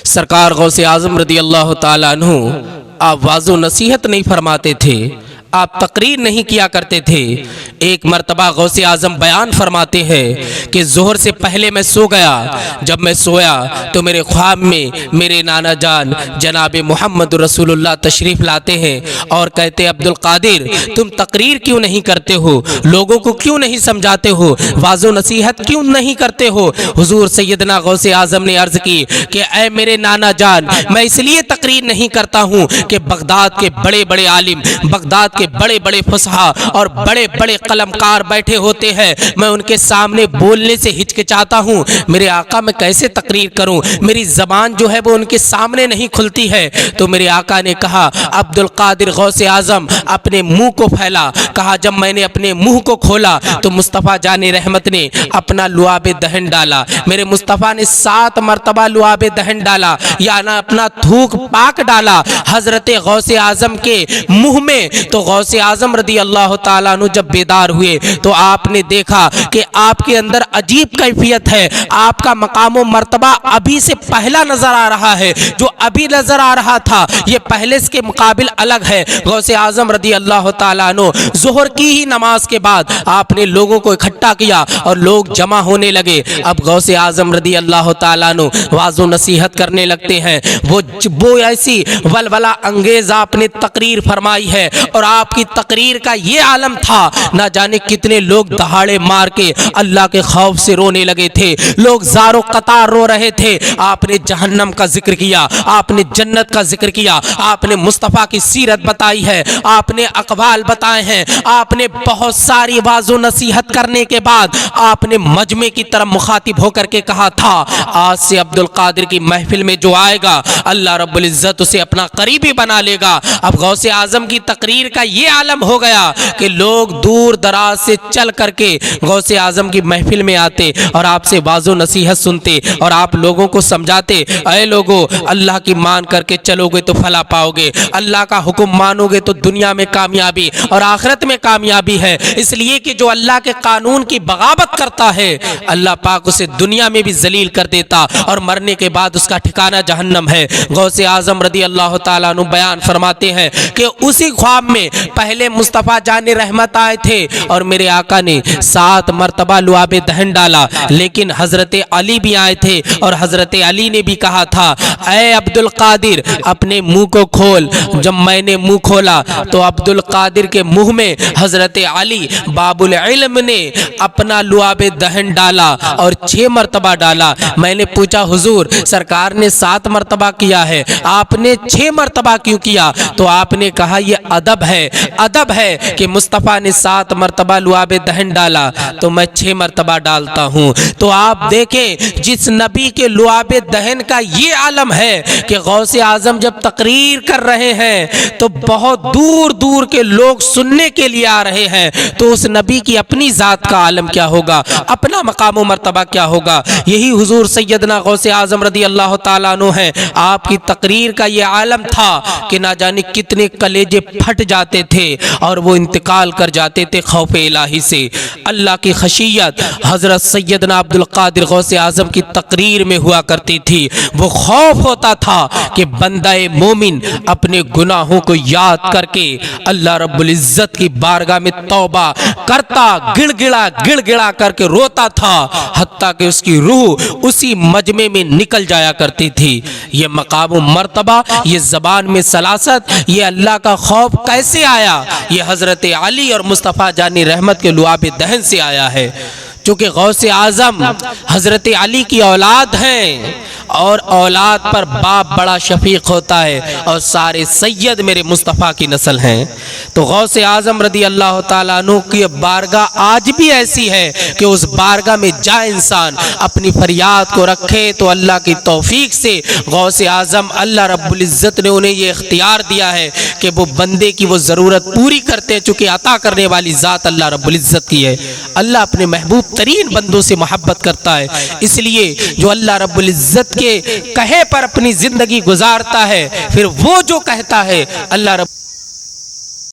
سرکار غوث اعظم رضی اللہ تعالیٰ عنہ آپ واضح و نصیحت نہیں فرماتے تھے، آپ تقریر نہیں کیا کرتے تھے۔ ایک مرتبہ غوث اعظم بیان فرماتے ہیں کہ ظہر سے پہلے میں سو گیا، جب میں سویا تو میرے خواب میں میرے نانا جان جناب محمد رسول اللہ تشریف لاتے ہیں اور کہتے ہیں عبد القادر تم تقریر کیوں نہیں کرتے ہو، لوگوں کو کیوں نہیں سمجھاتے ہو، واضح و نصیحت کیوں نہیں کرتے ہو؟ حضور سیدنا غوث اعظم نے عرض کی کہ اے میرے نانا جان، میں اس لیے تقریر نہیں کرتا ہوں کہ بغداد کے بڑے بڑے عالم، بغداد کے بڑے بڑے فصحا اور بڑے بڑے قلمکار بیٹھے ہوتے ہیں، میں ان کے سامنے بولنے سے ہچکچاتا ہوں، میرے آقا میں کیسے تقریر کروں، میری زبان جو ہے وہ ان کے سامنے نہیں کھلتی ہے۔ تو میرے آقا نے کہا عبد القادر غوث اعظم اپنے منہ کو پھیلا، کہا جب میں نے اپنے منہ کو کھولا تو مصطفیٰ جان رحمت نے اپنا لعاب دہن ڈالا، میرے مصطفیٰ نے 7 مرتبہ لعاب دہن ڈالا، یعنی اپنا تھوک پاک ڈالا حضرت غوث اعظم کے منہ میں۔ تو غوث اعظم رضی اللہ تعالیٰ عنہ جب بیدار ہوئے تو آپ نے دیکھا کہ آپ کے اندر عجیب کیفیت ہے، آپ کا مقام و مرتبہ ابھی سے پہلا نظر آ رہا ہے، جو ابھی نظر آ رہا تھا یہ پہلے کے مقابل الگ ہے۔ غوث اعظم رضی اللہ تعالیٰ عنہ ظہر کی ہی نماز کے بعد آپ نے لوگوں کو اکٹھا کیا اور لوگ جمع ہونے لگے۔ اب غوث اعظم رضی اللہ تعالیٰ عنہ واضح و نصیحت کرنے لگتے ہیں، وہ ایسی ولولہ انگیز آپ نے تقریر فرمائی ہے، اور آپ کی تقریر کا یہ عالم تھا، نہ جانے کتنے لوگ دہاڑے مار کے اللہ کے خوف سے رونے لگے تھے، لوگ زار و قطار رو رہے تھے۔ آپ نے جہنم کا ذکر کیا، آپ نے جنت کا ذکر کیا، آپ نے مصطفیٰ کی سیرت بتائی ہے، آپ نے اقوال بتائے ہیں، آپ نے بہت ساری واضح و نصیحت کرنے کے بعد آپ نے مجمع کی طرف مخاطب ہو کر کے کہا تھا آج سے عبد القادر کی محفل میں جو آئے گا اللہ رب العزت اسے اپنا قریبی بنا لے گا۔ اب غوث اعظم کی تقریر کا یہ عالم ہو گیا کہ لوگ دور دراز سے چل کر کے غوث اعظم کی محفل میں آتے اور آپ سے واضح و نصیحت سنتے اور آپ لوگوں کو سمجھاتے، اے لوگو اللہ کی مان کر کے چلو گے تو فلاح پاؤ گے، اللہ کا حکم مانو گے تو دنیا میں کامیابی اور آخرت میں کامیابی ہے، اس لیے کہ جو اللہ کے قانون کی بغاوت کرتا ہے اللہ پاک اسے دنیا میں بھی ذلیل کر دیتا اور مرنے کے بعد اس کا ٹھکانہ جہنم ہے۔ غوث اعظم رضی اللہ تعالیٰ عنہ بیان فرماتے ہیں کہ اسی خواب میں پہلے مصطفیٰ جان رحمت آئے تھے اور میرے آقا نے 7 مرتبہ لعاب دہن ڈالا، لیکن حضرت علی بھی آئے تھے اور حضرت علی نے بھی کہا تھا اے عبد القادر اپنے منہ کو کھول۔ جب میں نے منہ کھولا تو عبد القادر کے منہ میں حضرت علی باب العلم نے اپنا لعاب دہن ڈالا اور 6 مرتبہ ڈالا۔ میں نے پوچھا حضور سرکار نے 7 مرتبہ کیا ہے، آپ نے 6 مرتبہ کیوں کیا؟ تو آپ نے کہا یہ ادب ہے، ادب ہے کہ مصطفیٰ نے 7 مرتبہ لعاب دہن ڈالا تو میں 6 مرتبہ ڈالتا ہوں۔ تو آپ دیکھیں جس نبی کے لعاب دہن کا یہ عالم ہے کہ غوث اعظم جب تقریر کر رہے ہیں تو بہت دور دور کے لوگ سننے کے لیے آ رہے ہیں، تو اس نبی کی اپنی ذات کا عالم کیا ہوگا، اپنا مقام و مرتبہ کیا ہوگا؟ یہی حضور سیدنا غوث اعظم رضی اللہ تعالیٰ عنہ ہے، آپ کی تقریر کا یہ عالم تھا کہ نہ جانے کتنے کلیجے پھٹ جاتے تھے اور وہ انتقال کر جاتے تھے خوف الہی سے۔ اللہ کی خشیت حضرت سیدنا عبد القادر غوث اعظم کی تقریر میں ہوا کرتی تھی، وہ خوف ہوتا تھا کہ بندہ مومن اپنے گناہوں کو یاد کر کے اللہ رب العزت کی بارگاہ میں توبہ کرتا، گڑ گڑا کر کے روتا تھا، حتیٰ کہ اس کی روح اسی مجمع میں نکل جایا کرتی تھی۔ یہ مقام و مرتبہ، یہ زبان میں سلاست، یہ اللہ کا خوف کیسے آیا؟ یہ حضرت علی اور مصطفیٰ جان رحمت کے لعاب دہن سے آیا ہے۔ چونکہ غوث اعظم حضرت علی کی اولاد ہیں اور اولاد پر باپ بڑا شفیق ہوتا ہے اور سارے سید میرے مصطفیٰ کی نسل ہیں، تو غوث اعظم رضی اللہ تعالیٰ عنہ کی بارگاہ آج بھی ایسی ہے کہ اس بارگاہ میں جائے انسان اپنی فریاد کو رکھے تو اللہ کی توفیق سے غوث اعظم اللہ رب العزت نے انہیں یہ اختیار دیا ہے کہ وہ بندے کی وہ ضرورت پوری کرتے ہیں، چونکہ عطا کرنے والی ذات اللہ رب العزت کی ہے۔ اللہ اپنے محبوب ترین بندوں سے محبت کرتا ہے، اس لیے جو اللہ رب العزت کے کہے پر اپنی زندگی گزارتا ہے، پھر وہ جو کہتا ہے اللہ رب